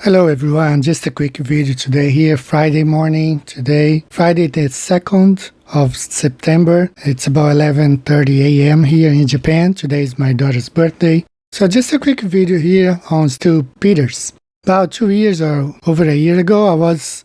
Hello everyone, just a quick video today here, Friday morning, today, Friday the 2nd of September. It's about 11:30 a.m. here in Japan. Today is my daughter's birthday. So just a quick video here on Stu Peters. About 2 years or over a year ago, I was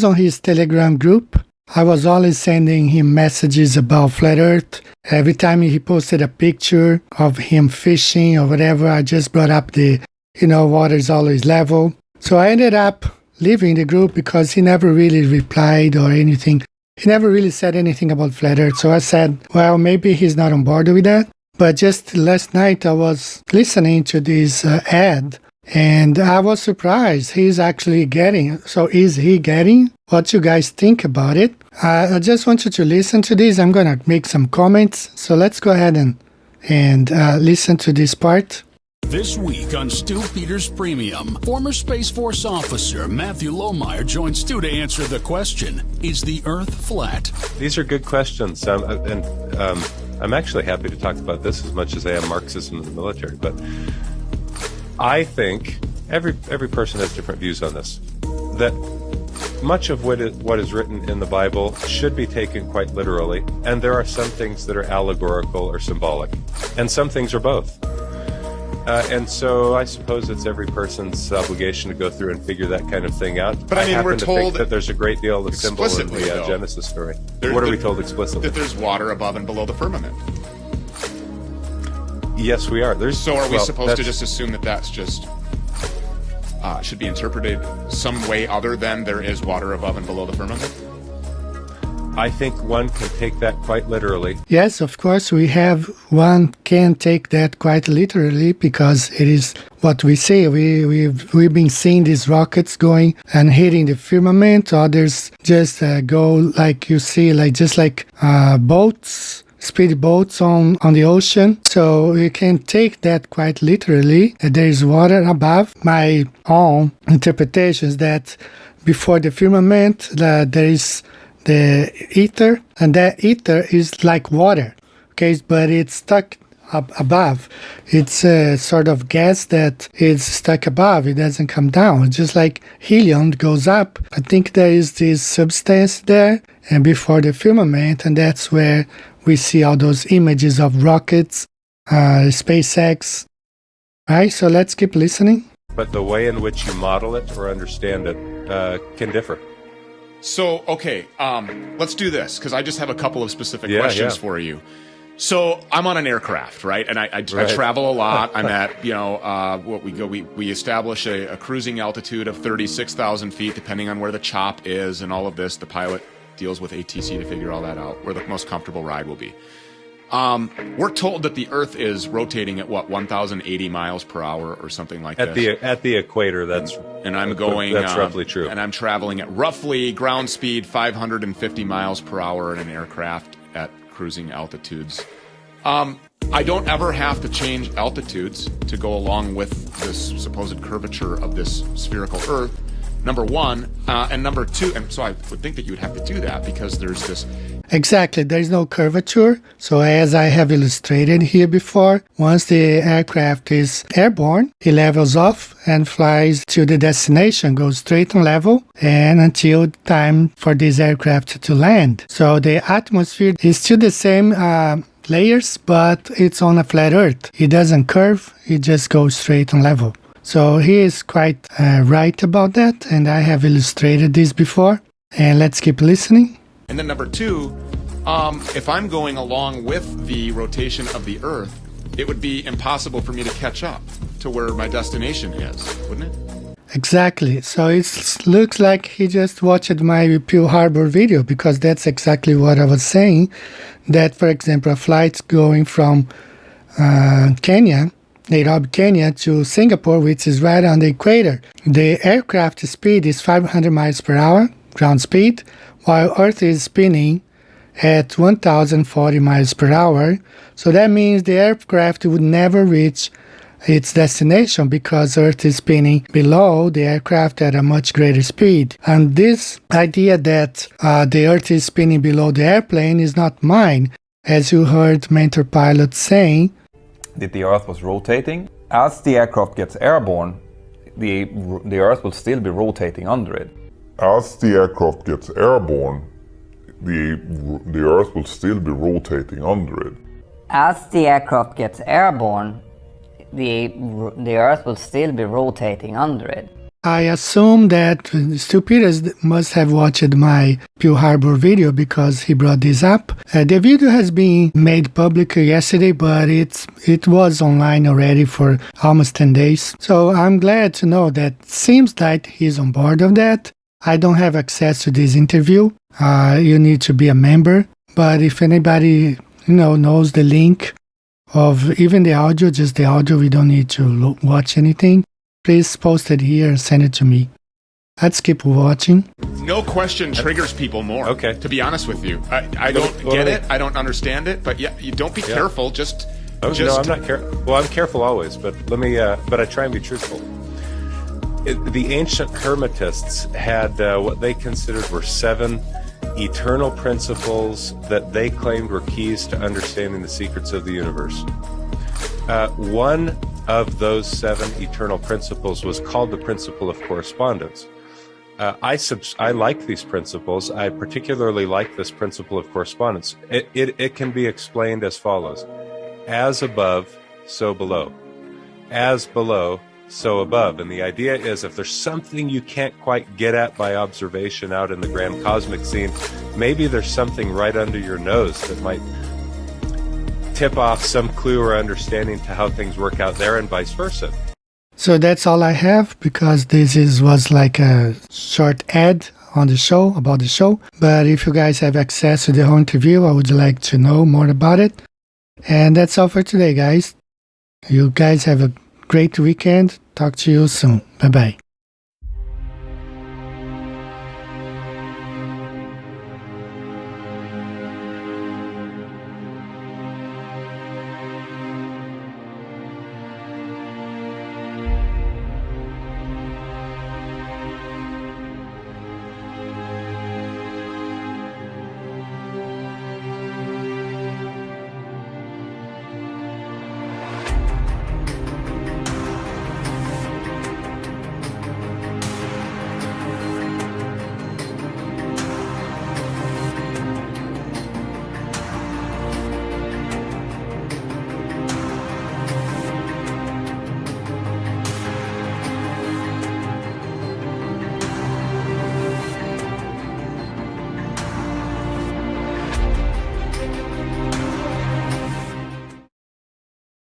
on his Telegram group. I was always sending him messages about Flat Earth. Every time he posted a picture of him fishing or whatever, I just brought up the, water is always level. So I ended up leaving the group because he never really replied or anything. He never really said anything about Flat Earth. So I said, well, maybe he's not on board with that. But just last night I was listening to this ad and I was surprised he's actually getting. So is he getting? What you guys think about it? I just want you to listen to this. I'm going to make some comments. So let's go ahead and listen to this part. This week on Stu Peters Premium, former Space Force officer Matthew Lohmeyer joins Stu to answer the question, is the Earth flat? These are good questions, I'm actually happy to talk about this as much as I am Marxism in the military, but I think every person has different views on this, that much of what is written in the Bible should be taken quite literally, and there are some things that are allegorical or symbolic, and some things are both. And so I suppose it's every person's obligation to go through and figure that kind of thing out. But I mean, we're told that there's a great deal of symbol in the Genesis story. What are we told explicitly? That there's water above and below the firmament. Yes, we are. So are we supposed to just assume that that's just should be interpreted some way other than there is water above and below the firmament? I think one can take that quite literally. Yes, of course, one can take that quite literally because it is what we say. We've been seeing these rockets going and hitting the firmament. Others just go like you see, like boats, speed boats on the ocean. So you can take that quite literally. There is water above. My own interpretation is that before the firmament, there is the ether, and that ether is like water, okay, but it's stuck up above. It's a sort of gas that is stuck above. It doesn't come down. Just like helium goes up. I think there is this substance there and before the firmament, and that's where we see all those images of rockets, SpaceX. Right, so let's keep listening. But the way in which you model it or understand it can differ. So, okay, let's do this, because I just have a couple of specific questions for you. So, I'm on an aircraft, right? And I travel a lot. I'm at, we establish a cruising altitude of 36,000 feet, depending on where the chop is and all of this. The pilot deals with ATC to figure all that out, where the most comfortable ride will be. We're told that the Earth is rotating at 1,080 miles per hour or something like that. At the equator, that's roughly true. And I'm traveling at roughly ground speed 550 miles per hour in an aircraft at cruising altitudes. I don't ever have to change altitudes to go along with this supposed curvature of this spherical Earth. Number one, and number two, and so I would think that you would have to do that because there's this. Exactly, there is no curvature. So as I have illustrated here before, once the aircraft is airborne, it levels off and flies to the destination, goes straight on level, and until time for this aircraft to land. So the atmosphere is still the same layers, but it's on a flat Earth. It doesn't curve, it just goes straight on level. So he is quite right about that, and I have illustrated this before. And let's keep listening. And then number two, if I'm going along with the rotation of the Earth, it would be impossible for me to catch up to where my destination is, wouldn't it? Exactly. So it looks like he just watched my Pearl Harbor video, because that's exactly what I was saying. That, for example, a flight going from Nairobi, Kenya to Singapore, which is right on the equator. The aircraft speed is 500 miles per hour, ground speed, while Earth is spinning at 1,040 miles per hour. So that means the aircraft would never reach its destination because Earth is spinning below the aircraft at a much greater speed. And this idea that the Earth is spinning below the airplane is not mine. As you heard mentor pilots saying, that the Earth was rotating. As the aircraft gets airborne, the Earth will still be rotating under it. As the aircraft gets airborne, the Earth will still be rotating under it. As the aircraft gets airborne, the Earth will still be rotating under it. I assume that Stu Peters must have watched my Pearl Harbor video because he brought this up. The video has been made public yesterday, but it was online already for almost 10 days. So I'm glad to know that seems like he's on board of that. I don't have access to this interview. You need to be a member. But if anybody knows the link of even the audio, just the audio, we don't need to watch anything. Please post it here and send it to me. Let's keep watching. No question triggers people more. Okay. To be honest with you, I don't get it. I don't understand it. But yeah, you don't be careful. Just. No, I'm not careful. Well, I'm careful always, but let me. But I try and be truthful. The ancient Hermetists had what they considered were 7 eternal principles that they claimed were keys to understanding the secrets of the universe. One of those 7 eternal principles was called the principle of correspondence. I like these principles. I particularly like this principle of correspondence. It can be explained as follows: as above, so below. As below, so above. And the idea is if there's something you can't quite get at by observation out in the grand cosmic scene, maybe there's something right under your nose that might tip off some clue or understanding to how things work out there, and vice versa. So that's all I have, because this was like a short ad on the show, about the show. But if you guys have access to the whole interview, I would like to know more about it. And that's all for today, guys. You guys have a great weekend. Talk to you soon. Bye-bye.